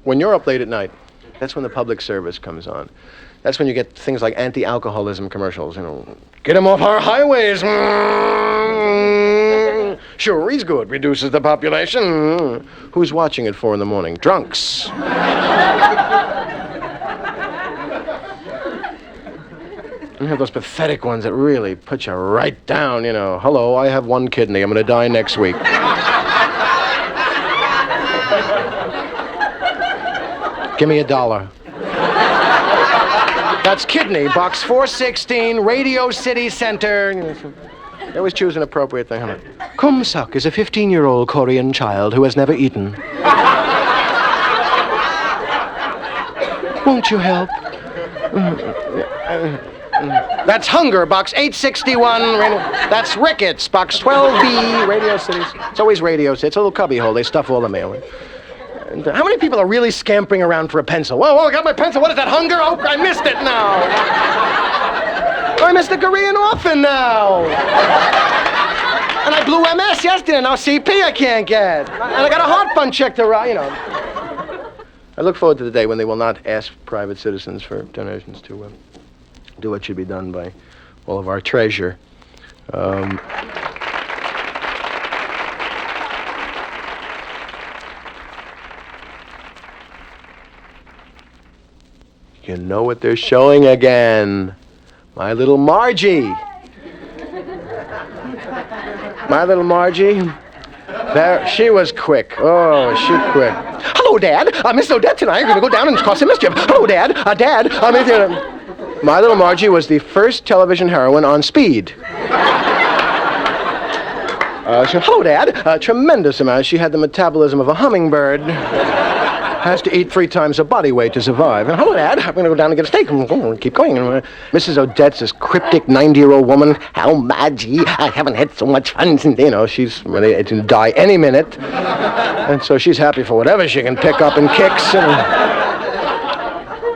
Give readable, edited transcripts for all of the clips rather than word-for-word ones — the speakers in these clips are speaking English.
When you're up late at night, that's when the public service comes on. That's when you get things like anti-alcoholism commercials, Get him off our highways. Sure, he's good. Reduces the population. Who's watching at 4 a.m? Drunks. You have those pathetic ones that really put you right down, Hello, I have 1 kidney. I'm going to die next week. Give me $1. That's kidney, box 416, Radio City Center. They always choose an appropriate thing. Kum Suk is a 15-year-old Korean child who has never eaten. Won't you help? That's hunger, box 861. That's rickets, box 12B, Radio City. It's always Radio City. It's a little cubby hole. They stuff all the mail in. And how many people are really scampering around for a pencil? Whoa, I got my pencil. What is that, hunger? Oh, I missed it now. I missed the Korean orphan now. And I blew MS yesterday. Now CP I can't get. And I got a heart fund check to write, I look forward to the day when they will not ask private citizens for donations to do what should be done by all of our treasure. You know what they're showing again? My little Margie. My little Margie. There, she was quick. Oh, she quick. Hello, Dad. Miss Odette tonight. I'm going to go down and cause some mischief. Hello, Dad. Dad. My little Margie was the first television heroine on Speed. Hello, Dad. Tremendous amount. She had the metabolism of a hummingbird. Has to eat 3 times her body weight to survive. And hello, Dad. I'm going to go down and get a steak. Keep going. Mrs. Odette's this cryptic 90-year-old woman. How Maggie, I haven't had so much fun since, she's ready to die any minute. And so she's happy for whatever she can pick up and kicks.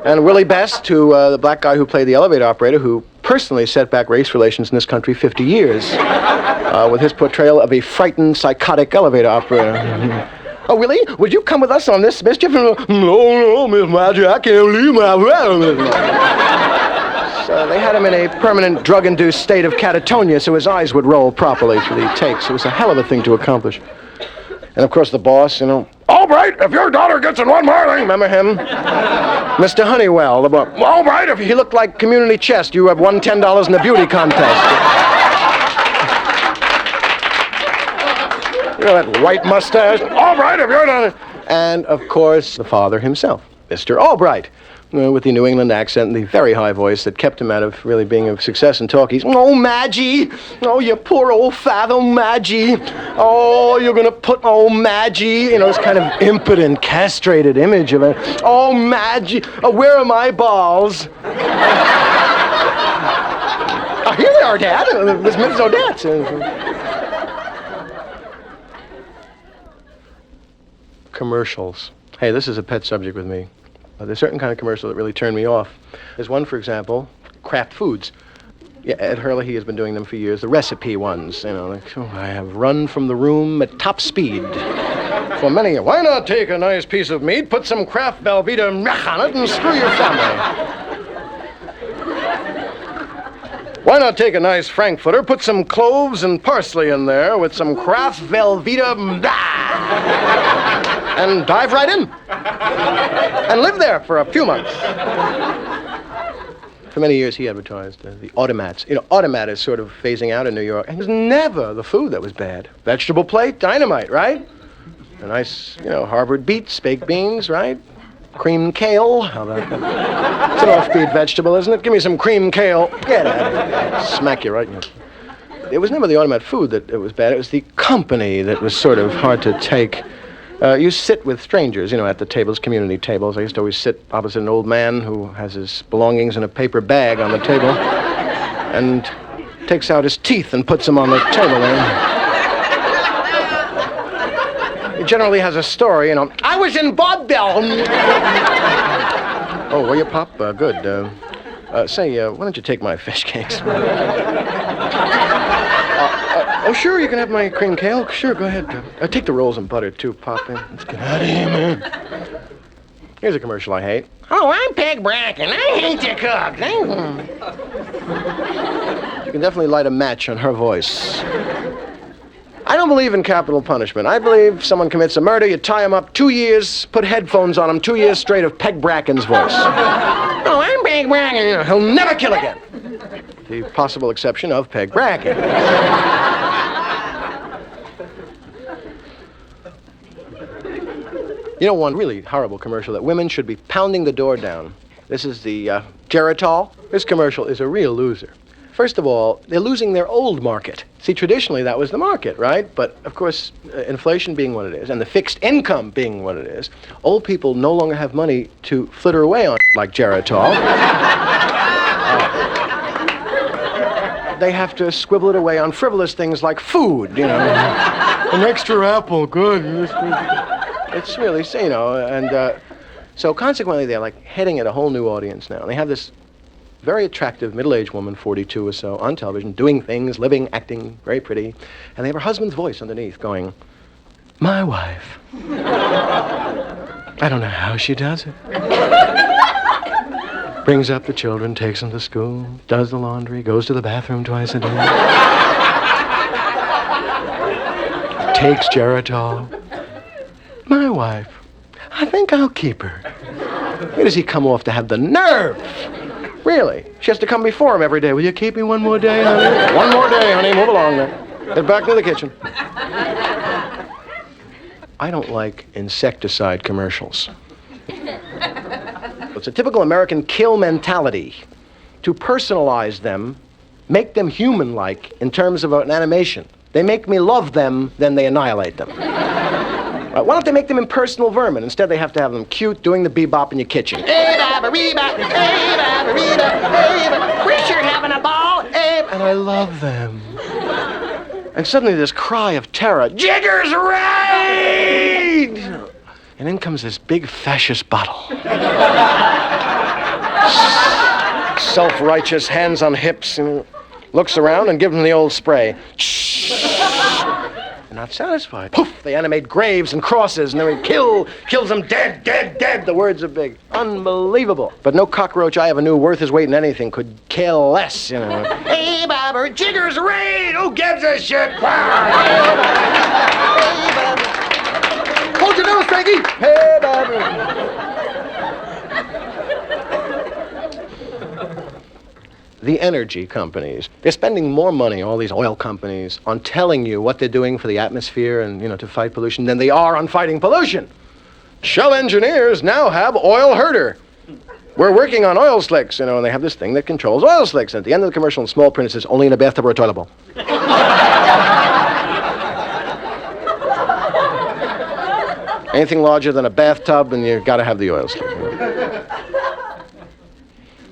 And Willie Best, the black guy who played the elevator operator, who personally set back race relations in this country 50 years with his portrayal of a frightened, psychotic elevator operator. Oh, Willie, would you come with us on this mischief? No, Miss Margie, I can't leave my room. So they had him in a permanent drug-induced state of catatonia so his eyes would roll properly for the takes. It was a hell of a thing to accomplish. And, of course, the boss, Albright, if your daughter gets in one more thing, remember him? Mr. Honeywell, the boss. Albright, if he looked like community chest, you have won $10 in the beauty contest. That white mustache. Albright, if you're not... And, of course, the father himself, Mr. Albright, with the New England accent and the very high voice that kept him out of really being a success in talkies. Oh, Maggie. Oh, you poor old father, Maggie. Oh, you're going to put... Oh, Maggie. This kind of impotent, castrated image of it. Oh, Maggie. Oh, where are my balls? Oh, here they are, Dad. Miss Mrs. Odette. Commercials. Hey, this is a pet subject with me. There's certain kind of commercial that really turn me off. There's one, for example, Kraft Foods. Yeah, Ed Hurley, he has been doing them for years. The recipe ones, I have run from the room at top speed for many years. Why not take a nice piece of meat, put some Kraft Velveeta on it, and screw your family? Why not take a nice Frankfurter, put some cloves and parsley in there with some Kraft Velveeta, and dive right in. And live there for a few months. For many years, he advertised the automats. Automat is sort of phasing out in New York. And it was never the food that was bad. Vegetable plate, dynamite, right? A nice, Harvard beets, baked beans, right? Creamed kale. How about that? It's an offbeat vegetable, isn't it? Give me some creamed kale. Get out of here. Smack you right in the... It was never the automat food that it was bad. It was the company that was sort of hard to take. You sit with strangers, at the tables, community tables. I used to always sit opposite an old man who has his belongings in a paper bag on the table and takes out his teeth and puts them on the table there. He generally has a story, I was in vaudeville. Oh, were you, Pop? Good. Say, why don't you take my fish cakes? Oh, sure, you can have my cream kale. Sure, go ahead. Take the rolls and butter, too, Pop. Let's get out of here, man. Here's a commercial I hate. Oh, I'm Peg Bracken. I hate to cook. You can definitely light a match on her voice. I don't believe in capital punishment. I believe someone commits a murder, you tie him up 2 years, put headphones on him 2 years straight of Peg Bracken's voice. Oh, I'm Peg Bracken. You know, he'll never kill again. The possible exception of Peg Bracken. You know, one really horrible commercial that women should be pounding the door down. This is the Geritol. This commercial is a real loser. First of all, they're losing their old market. See, traditionally that was the market, right? But, of course, inflation being what it is, and the fixed income being what it is, old people no longer have money to flitter away on like Geritol. They have to squibble it away on frivolous things like food, you know. An extra apple, good. It's really, you know, and so consequently they're like heading at a whole new audience now. They have this very attractive middle-aged woman, 42 or so, on television, doing things, living, acting, very pretty. And they have her husband's voice underneath going, my wife. I don't know how she does it. Brings up the children, takes them to school, does the laundry, goes to the bathroom twice a day. Takes Geritol. My wife. I think I'll keep her. Where does he come off to have the nerve? Really? She has to come before him every day. Will you keep me one more day, honey? One more day, honey. Move along then. Get back to the kitchen. I don't like insecticide commercials. It's a typical American kill mentality. To personalize them, make them human-like in terms of an animation. They make me love them, then they annihilate them. Why don't they make them impersonal vermin? Instead, they have to have them cute, doing the bebop in your kitchen. Hey, baba, reba, hey, baba, reba, hey, baba, we're sure having a ball, hey. And I love them. And suddenly this cry of terror, Jigger's right! And in comes this big fascist bottle. Self-righteous, hands on hips, and looks around and gives them the old spray. Not satisfied. Poof! They animate graves and crosses, and then kills them dead, dead, dead. The words are big. Unbelievable. But no cockroach I ever knew worth his weight in anything could kill less, you know. Hey, Bobber, Jigger's raid! Who gives a shit? Hey, Bobber. Hold your nose, Frankie! Hey, Bobber. The energy companies. They're spending more money, all these oil companies, on telling you what they're doing for the atmosphere and, you know, to fight pollution than they are on fighting pollution. Shell engineers now have oil herder. We're working on oil slicks, you know, and they have this thing that controls oil slicks. And at the end of the commercial, in small print, it says, only in a bathtub or a toilet bowl. Anything larger than a bathtub, and you've got to have the oil slick.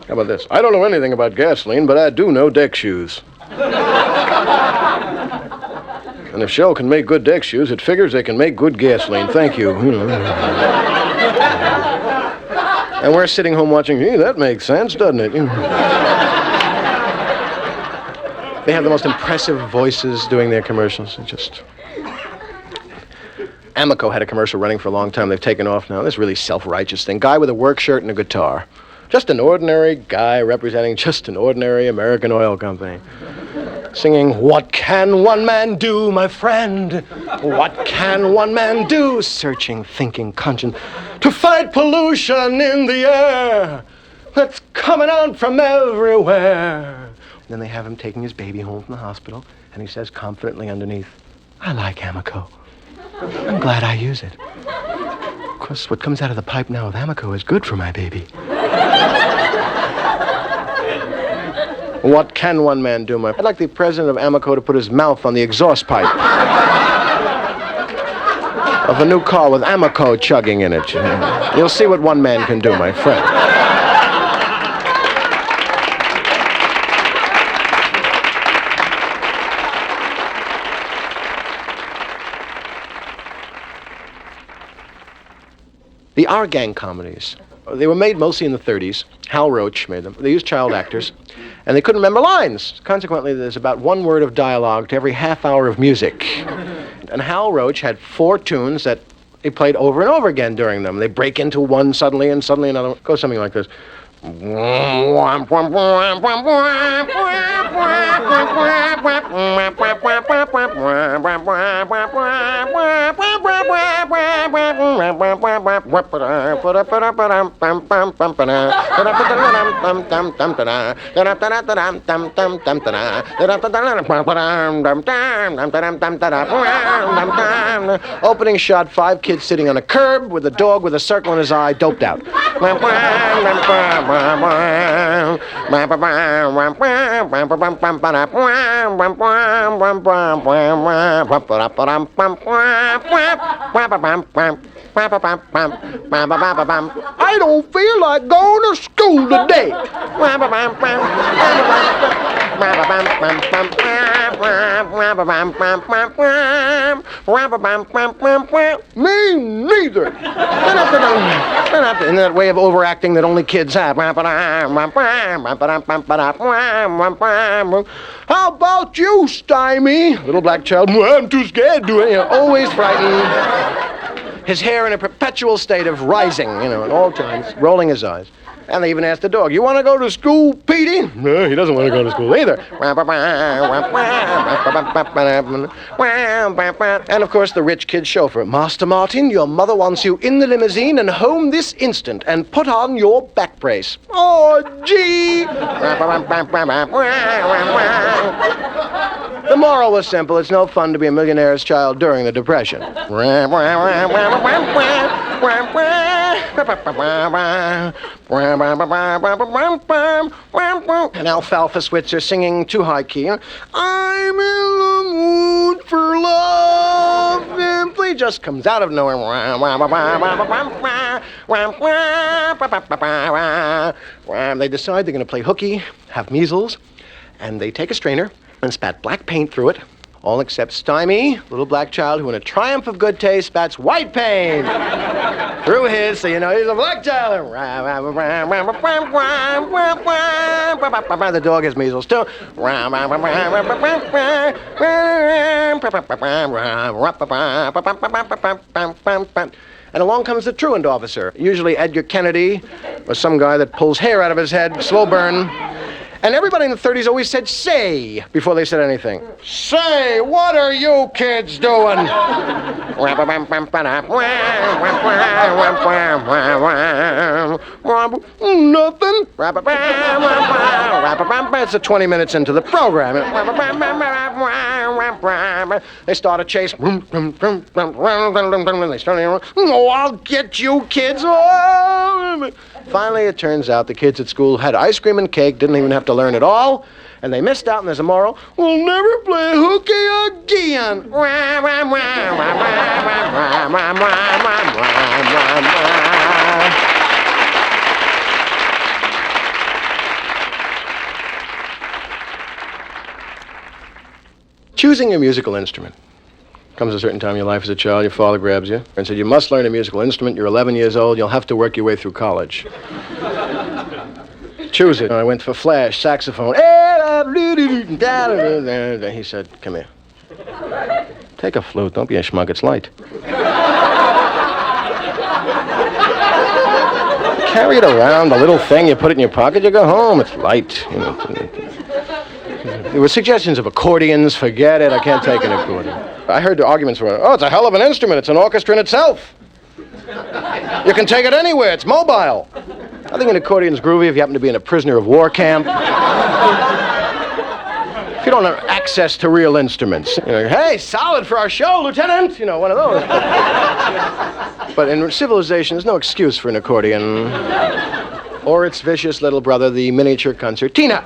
How about this? I don't know anything about gasoline, but I do know deck shoes. And if Shell can make good deck shoes, it figures they can make good gasoline. Thank you. And we're sitting home watching, gee, that makes sense, doesn't it? They have the most impressive voices doing their commercials. Amoco had a commercial running for a long time. They've taken off now. This really self-righteous thing. Guy with a work shirt and a guitar. Just an ordinary guy representing just an ordinary American oil company. Singing, what can one man do, my friend? What can one man do? Searching, thinking, conscience, to fight pollution in the air that's coming out from everywhere. And then they have him taking his baby home from the hospital, and he says confidently underneath, I like Amoco. I'm glad I use it. Of course, what comes out of the pipe now with Amoco is good for my baby. What can one man do, my... I'd like the president of Amoco to put his mouth on the exhaust pipe of a new car with Amoco chugging in it. You'll see what one man can do, my friend. The Our Gang comedies. They were made mostly in the 30s. Hal Roach made them. They used child actors, and they couldn't remember lines. Consequently, there's about one word of dialogue to every half hour of music. And Hal Roach had 4 tunes that He played over and over again during them. They break into one suddenly and suddenly another one. It goes something like this. Opening shot, 5 kids sitting on a curb with a dog with a circle in his eye, doped out. I don't feel like going to school today. Me neither. In that way of overacting that only kids have. How about you, Stymie? Little black child. I'm too scared to do it. Always frightened. His hair in a perpetual state of rising, at all times, rolling his eyes. And they even asked the dog, you want to go to school, Petey? No, he doesn't want to go to school either. And, of course, the rich kid's chauffeur. Master Martin, your mother wants you in the limousine and home this instant. And put on your back brace. Oh, gee! The moral was simple. It's no fun to be a millionaire's child during the Depression. An alfalfa Switzer singing too high key. I'm in the mood for love. Simply just comes out of nowhere. They decide they're going to play hooky, have measles, and they take a strainer and spat black paint through it. All except Stymie, little black child who in a triumph of good taste spats white paint through his, so he's a black child. The dog has measles too. And along comes the truant officer, usually Edgar Kennedy, or some guy that pulls hair out of his head, slow burn. And everybody in the 30s always said, say, before they said anything. Say, what are you kids doing? Nothing. It's 20 minutes into the program. They start a chase. They start, oh, I'll get you kids. Finally, it turns out the kids at school had ice cream and cake, didn't even have to learn at all, and they missed out, and there's a moral. We'll never play hooky again. Choosing a musical instrument. Comes a certain time in your life as a child, your father grabs you and said, you must learn a musical instrument. You're 11 years old. You'll have to work your way through college. Choose it. I went for flash, saxophone. He said, come here. Take a flute. Don't be a schmuck. It's light. Carry it around, the little thing. You put it in your pocket, you go home. It's light. There were suggestions of accordions. Forget it. I can't take an accordion. I heard the arguments were, oh, it's a hell of an instrument. It's an orchestra in itself. You can take it anywhere. It's mobile. I think an accordion's groovy if you happen to be in a prisoner of war camp. If you don't have access to real instruments. Hey, solid for our show, Lieutenant. One of those. But in civilization, there's no excuse for an accordion. Or its vicious little brother, the miniature concertina.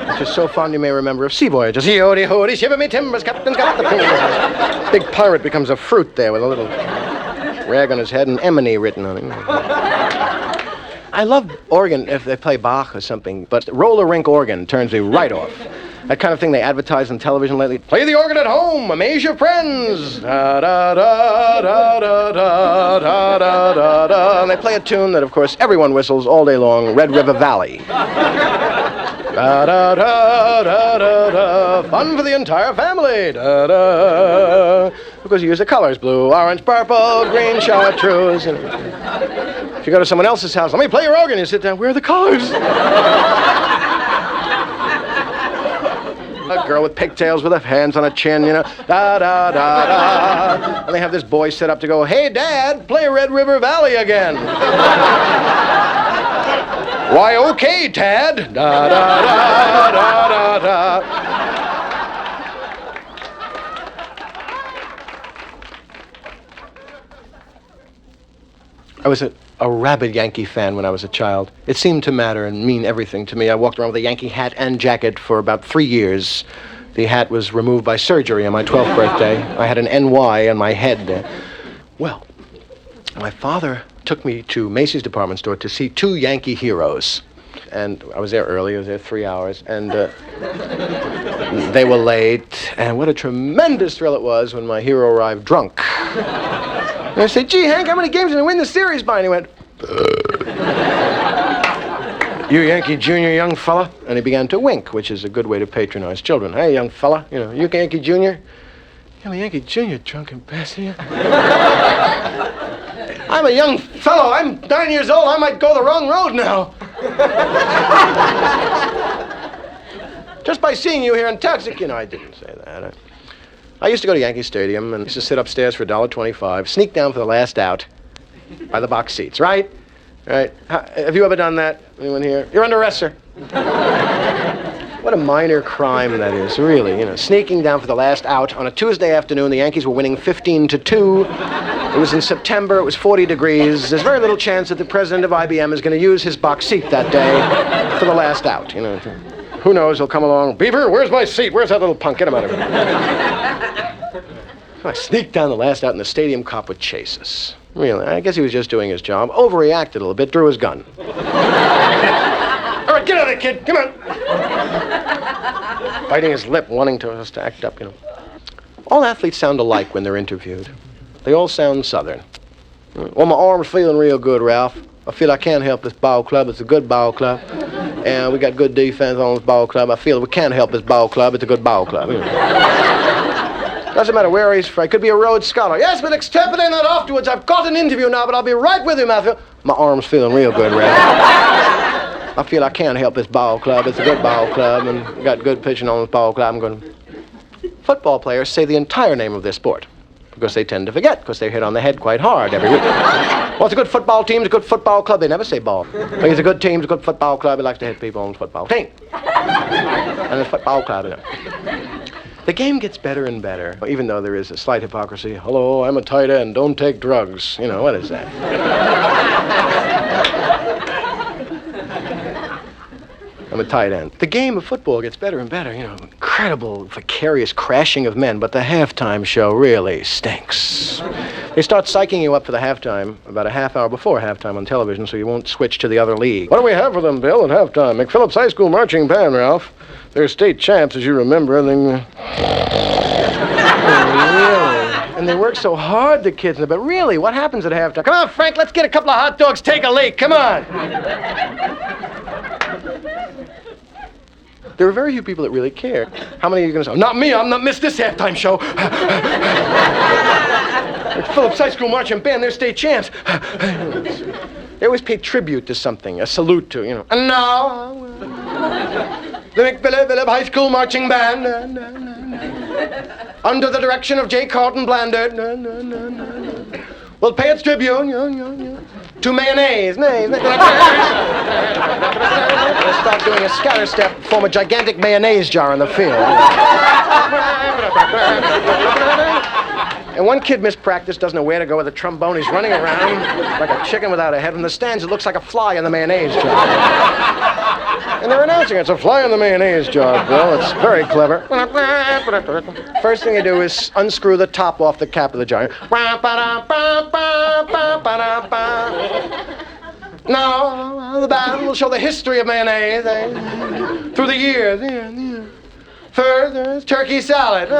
Which is so fond you may remember of sea voyages. Hee-ho-dee-ho-dee, shiver me timbers, captain's got the fingers. Big pirate becomes a fruit there with a little rag on his head and Emily written on him. I love organ if they play Bach or something, but roller rink organ turns me right off. That kind of thing they advertise on television lately. Play the organ at home, amaze your friends. Da da da da da da da da da da. And they play a tune that, of course, everyone whistles all day long, Red River Valley. Da da da da da da. Fun for the entire family. Da da Because you use the colors, blue, orange, purple, green, chartreuse. And if you go to someone else's house, let me play your organ, you sit down, where are the colors? A girl with pigtails with her hands on her chin, you know, da, da, da, da. And they have this boy set up to go, hey, Dad, play Red River Valley again. Why, okay, Tad. Da, da, da, da, da, da. I was a rabid Yankee fan when I was a child. It seemed to matter and mean everything to me. I walked around with a Yankee hat and jacket for about 3 years. The hat was removed by surgery on my 12th birthday. I had an NY on my head. Well, my father took me to Macy's department store to see 2 Yankee heroes. And I was there early. I was there 3 hours. And they were late. And what a tremendous thrill it was when my hero arrived drunk. And I said, gee, Hank, how many games did I win the series by? And he went, you Yankee Junior, young fella? And he began to wink, which is a good way to patronize children. Hey, young fella, you know, you Yankee Junior? I'm a Yankee Junior, drunken bastard. I'm a young fellow. I'm 9 years old. I might go the wrong road now. Just by seeing you here in Toxic, you know, I didn't say that. I used to go to Yankee Stadium and used to sit upstairs for $1.25, sneak down for the last out by the box seats, right? Right? Have you ever done that? Anyone here? You're under arrest, sir. What a minor crime that is, really. You know, sneaking down for the last out on a Tuesday afternoon. The Yankees were winning 15-2. It was in September. It was 40 degrees. There's very little chance that the president of IBM is going to use his box seat that day for the last out, you know. Who knows, he'll come along, Beaver, where's my seat? Where's that little punk? Get him out of here. So I sneaked down the last out and the stadium cop would chase us. Really, I guess he was just doing his job. Overreacted a little bit, drew his gun. All right, get out of there, kid, come on. Biting his lip, wanting us to act up, you know. All athletes sound alike when they're interviewed. They all sound Southern. Well, my arm's feeling real good, Ralph. I feel I can't help this ball club. It's a good ball club. And we got good defense on this ball club. I feel we can't help this ball club. It's a good ball club. You know. Doesn't matter where he's from. He could be a Rhodes Scholar. Yes, but extrapolate that afterwards. I've got an interview now, but I'll be right with you, Mathis. My arm's feeling real good, Ralph. I feel I can't help this ball club. It's a good ball club, and we got good pitching on this ball club. I'm going. Football players say the entire name of their sport because they tend to forget because they're hit on the head quite hard every week. Well, it's a good football team, it's a good football club. They never say ball. It's a good team, it's a good football club. He likes to hit people on the football team. And the football club, you know. The game gets better and better, even though there is a slight hypocrisy. Hello, I'm a tight end, don't take drugs. You know, what is that? I'm a tight end. The game of football gets better and better, you know, incredible, vicarious crashing of men, but the halftime show really stinks. They start psyching you up for the halftime about a half hour before halftime on television so you won't switch to the other league. What do we have for them, Bill, at halftime? McPhillips High School marching band, Ralph. They're state champs, as you remember, and then... Really? And they work so hard, the kids, but really, what happens at halftime? Come on, Frank, let's get a couple of hot dogs, take a leak, come on! There are very few people that really care. How many are you going to say, not me, I'm not missed this halftime show. Phillips High School marching band, they're state champs. They always pay tribute to something, a salute to, you know. And now, the McPhillips High School marching band, under the direction of J. Carlton Blander, will pay its tribute, to mayonnaise. Let's start doing a scatter step, form a gigantic mayonnaise jar in the field. And one kid missed practice, doesn't know where to go with a trombone. He's running around like a chicken without a head. From the stands, it looks like a fly in the mayonnaise jar. And they're announcing it's a fly in the mayonnaise jar, Bill. It's very clever. First thing you do is unscrew the top off the cap of the jar. Now, the band will show the history of mayonnaise through the years. First, there's turkey salad.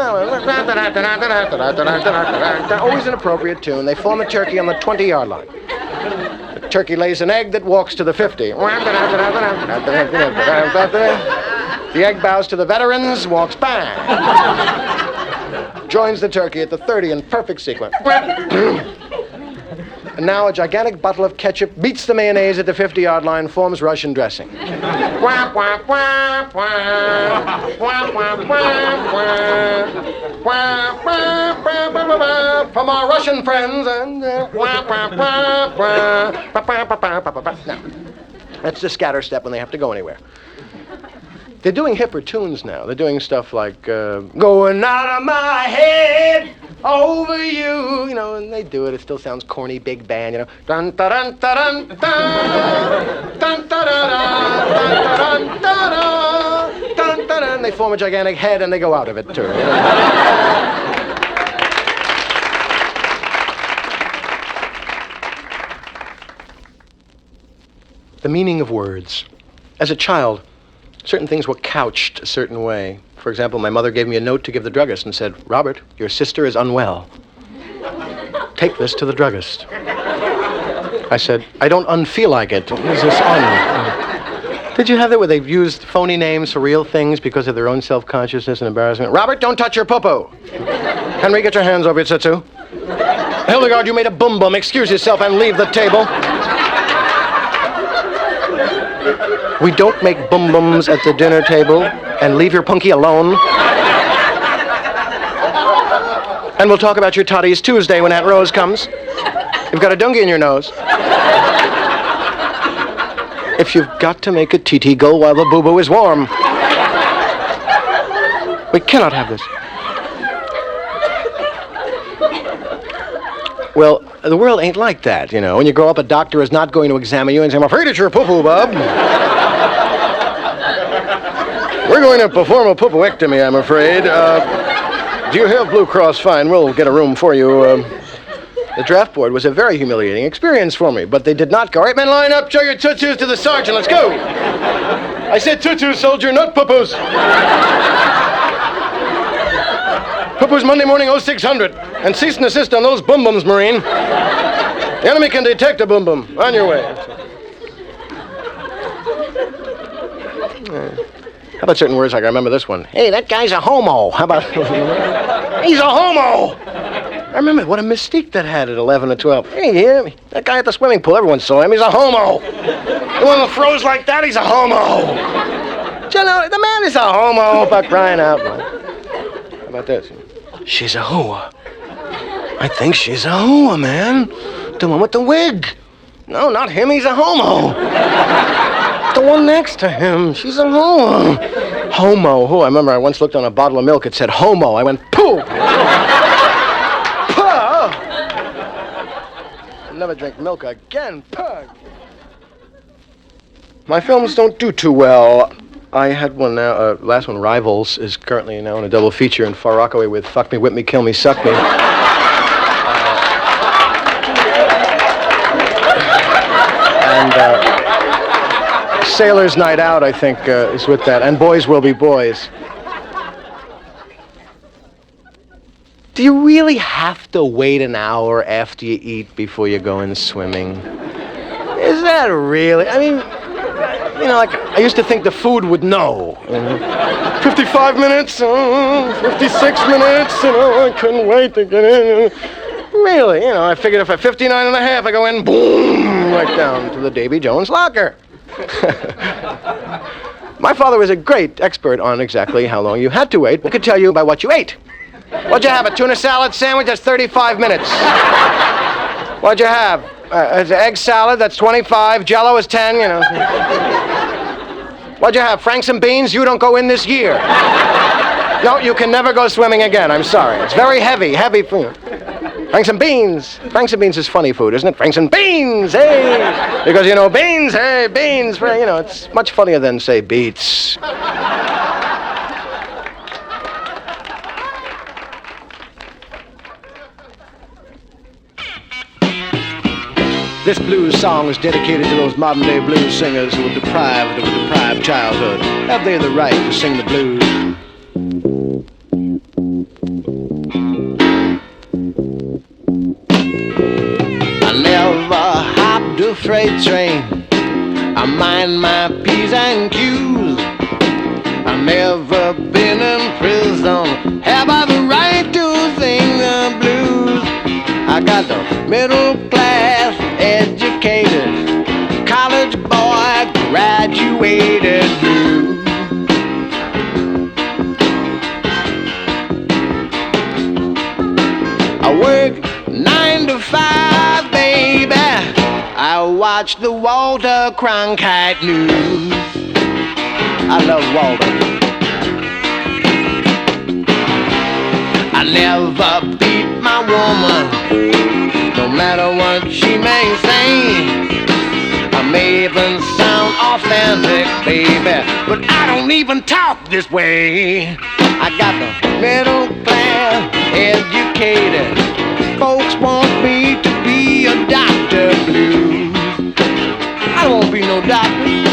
Always an appropriate tune. They form a turkey on the 20-yard line. The turkey lays an egg that walks to the 50. The egg bows to the veterans, walks back. joins the turkey at the 30 in perfect sequence. And now a gigantic bottle of ketchup beats the mayonnaise at the 50-yard line, forms Russian dressing. From our Russian friends and... Now, that's the scatter step when they have to go anywhere. They're doing hipper tunes now. They're doing stuff like, going out of my head over you, and they do it. It still sounds corny, big band, Dun, da, dun, da, dun, dun, dun, da, da, dun, dun, da, dun, da, dun. They form a gigantic head and they go out of it, too. The meaning of words. As a child, certain things were couched a certain way. For example, my mother gave me a note to give the druggist and said, Robert, your sister is unwell. Take this to the druggist. I said, I don't unfeel like it. What is this on? Did you have that where they've used phony names for real things because of their own self-consciousness and embarrassment? Robert, don't touch your poo-poo. Henry, get your hands over your tsutsu. Hildegard, you made a boom-boom. Excuse yourself and leave the table. We don't make boom-booms at the dinner table, and leave your punky alone. And we'll talk about your toddies Tuesday when Aunt Rose comes. You've got a dungy in your nose. If you've got to make a TT go while the boo-boo is warm. We cannot have this. Well, the world ain't like that, When you grow up, a doctor is not going to examine you and say, I'm afraid it's your poo-poo, bub. We're going to perform a poo-pooectomy, I'm afraid. Do you have Blue Cross? Fine, we'll get a room for you. The draft board was a very humiliating experience for me, but they did not go, all right, men, line up, show your tutus to the sergeant, let's go. I said tutus, soldier, not poo-poos. Poo-poos Monday morning, 0600. And cease and assist on those boom-booms, Marine. The enemy can detect a boom-boom. On your way. How about certain words like, I remember this one. Hey, that guy's a homo. How about... He's a homo! I remember what a mystique that had at 11 or 12. Hey, that guy at the swimming pool, everyone saw him. He's a homo. The one that throws like that, he's a homo. The man is a homo, about crying out. How about this? She's a hoa. I think she's a hoa, man. The one with the wig. No, not him, he's a homo. The one next to him, she's a hoa. Homo, who? I remember I once looked on a bottle of milk, it said homo. I went, poo! Puh! I'll never drink milk again, pug. My films don't do too well. I had one now, last one, Rivals, is currently now in a double feature in Far Rockaway with Fuck Me, Whip Me, Kill Me, Suck Me. Sailor's Night Out, I think, is with that, and Boys Will Be Boys. Do you really have to wait an hour after you eat before you go in swimming? Is that really? I mean... I used to think the food would know. 55 minutes, 56 minutes, I couldn't wait to get in. Really, I figured if at 59 and a half, I go in, boom, right down to the Davy Jones locker. My father was a great expert on exactly how long you had to wait. I could tell you by what you ate. What'd you have, a tuna salad sandwich? That's 35 minutes. What'd you have? An egg salad, that's 25. Jell-O is 10, What'd you have, Franks and beans? You don't go in this year. No, you can never go swimming again, I'm sorry. It's very heavy food. Franks and beans. Franks and beans is funny food, isn't it? Franks and beans, hey! Because, beans, hey, beans. It's much funnier than, say, beets. This blues song is dedicated to those modern-day blues singers who were deprived of a deprived childhood. Have they the right to sing the blues? I never hopped a freight train. I mind my P's and Q's. I've never been in prison. Have I the right to got the middle class educated, college boy graduated blues. I work 9 to 5, baby. I watch the Walter Cronkite news. I love Walter. I never beat my woman, no matter what she may say. I may even sound authentic, baby, but I don't even talk this way. I got the middle class educated. Folks want me to be a doctor blues. I don't want to be no doctor.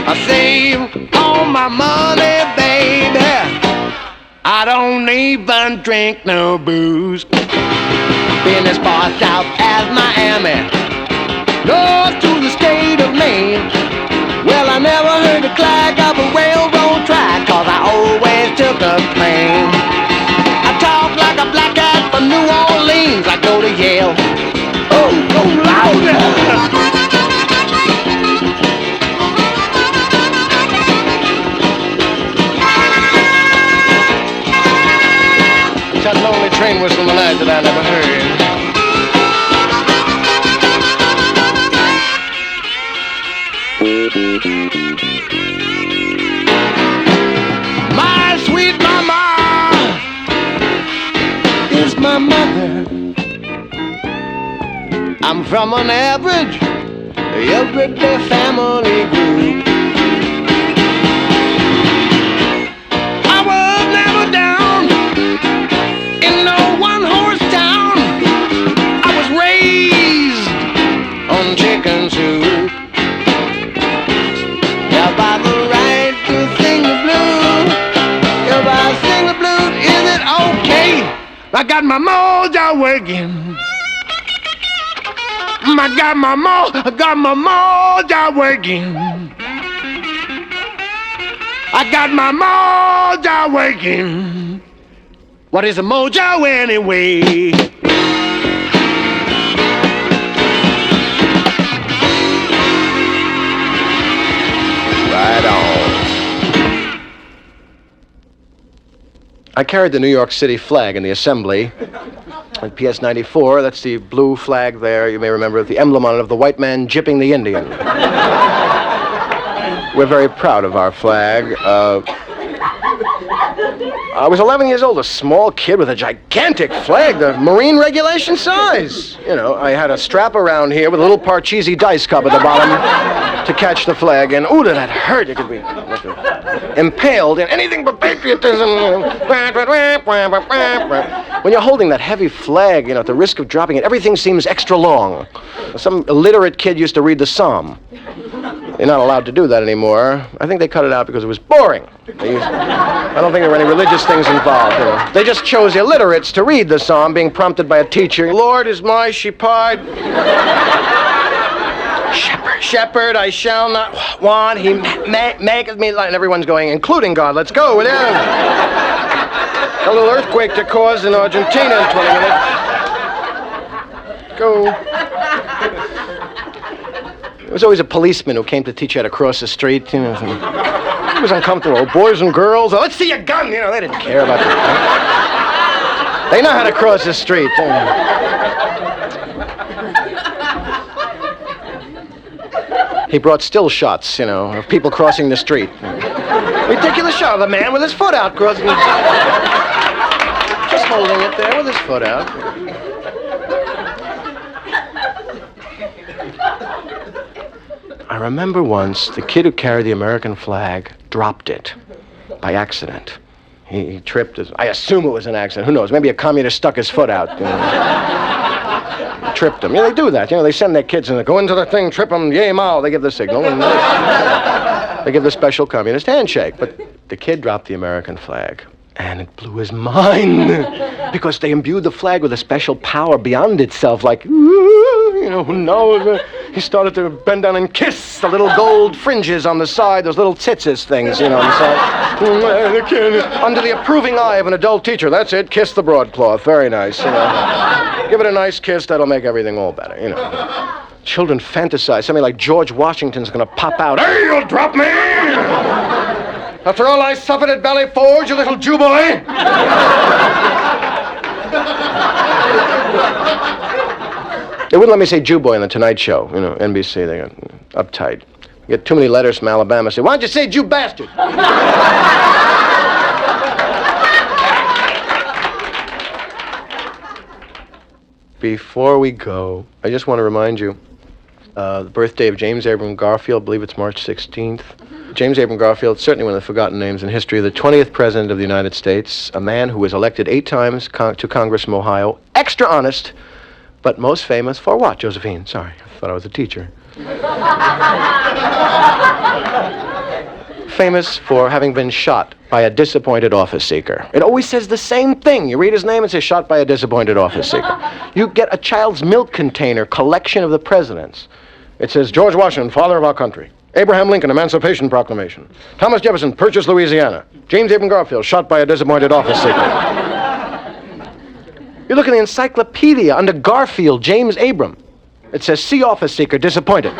I save all my money, baby. I don't even drink no booze. Been as far south as Miami, north to the state of Maine. Well, I never heard the clack of a railroad track, 'cause I always took a plane. I talk like a black cat from New Orleans. I go to Yale. Oh, go louder! That lonely train whistle tonight that I never heard. My sweet mama is my mother. I'm from an average, everyday family group. I was never down in no one-horse town. I was raised on chicken soup. If I the right to sing the blues, if I sing the blues, is it okay? I got my mojo working. I got my mojo working. I got my mojo working. What is a mojo anyway? Right on. I carried the New York City flag in the assembly. At PS 94, that's the blue flag there. You may remember the emblem on it of the white man gypping the Indian. We're very proud of our flag. I was 11 years old, a small kid with a gigantic flag, the Marine regulation size. You know, I had a strap around here with a little Parcheesi dice cup at the bottom to catch the flag, and ooh, did that hurt. You could be impaled in anything but patriotism. When you're holding that heavy flag, you know, at the risk of dropping it, everything seems extra long. Some illiterate kid used to read the Psalm. You're not allowed to do that anymore. I think they cut it out because it was boring. I don't think there were any religious things involved. You know. They just chose illiterates to read the Psalm, being prompted by a teacher. Lord is my shepherd. Shepherd, I shall not want. He maketh me like. And everyone's going, including God. Let's go with him. A little earthquake to cause in Argentina in 20 minutes. Go. There was always a policeman who came to teach you how to cross the street. You know, it was uncomfortable. Oh, boys and girls, oh, let's see your gun. You know, they didn't care about that. They know how to cross the street. You know. He brought still shots, you know, of people crossing the street. Ridiculous shot of the man with his foot out crossing the street. Just holding it there with his foot out. I remember once the kid who carried the American flag dropped it by accident. He tripped. I assume it was an accident. Who knows? Maybe a communist stuck his foot out. You know. Tripped him. Yeah, they do that. You know, they send their kids and they go into the thing, trip them, yay, mao. They give the signal. And they give the special communist handshake. But the kid dropped the American flag. And it blew his mind. Because they imbued the flag with a special power beyond itself. Like, you know, who knows? he started to bend down and kiss the little gold fringes on the side, those little titsis things, you know, on the side. Under the approving eye of an adult teacher. That's it, kiss the broadcloth. Very nice, you know. Give it a nice kiss, that'll make everything all better, you know. Children fantasize. Somebody like George Washington's gonna pop out. Hey, you'll drop me! After all I suffered at Valley Forge, you little Jew boy! They wouldn't let me say Jew boy on the Tonight Show. You know, NBC, they got uptight. You get too many letters from Alabama. Say, why don't you say Jew bastard? Before we go, I just want to remind you, the birthday of James Abram Garfield, I believe it's March 16th. James Abram Garfield, certainly one of the forgotten names in history, the 20th President of the United States, a man who was elected 8 times to Congress from Ohio, extra honest, but most famous for what, Josephine? Sorry, I thought I was a teacher. Famous for having been shot by a disappointed office seeker. It always says the same thing. You read his name and says shot by a disappointed office seeker. You get a child's milk container collection of the presidents. It says George Washington, father of our country. Abraham Lincoln, Emancipation Proclamation. Thomas Jefferson, purchased Louisiana. James Abram Garfield, shot by a disappointed office seeker. You look in the encyclopedia under Garfield, James Abram. It says, see office seeker, disappointed.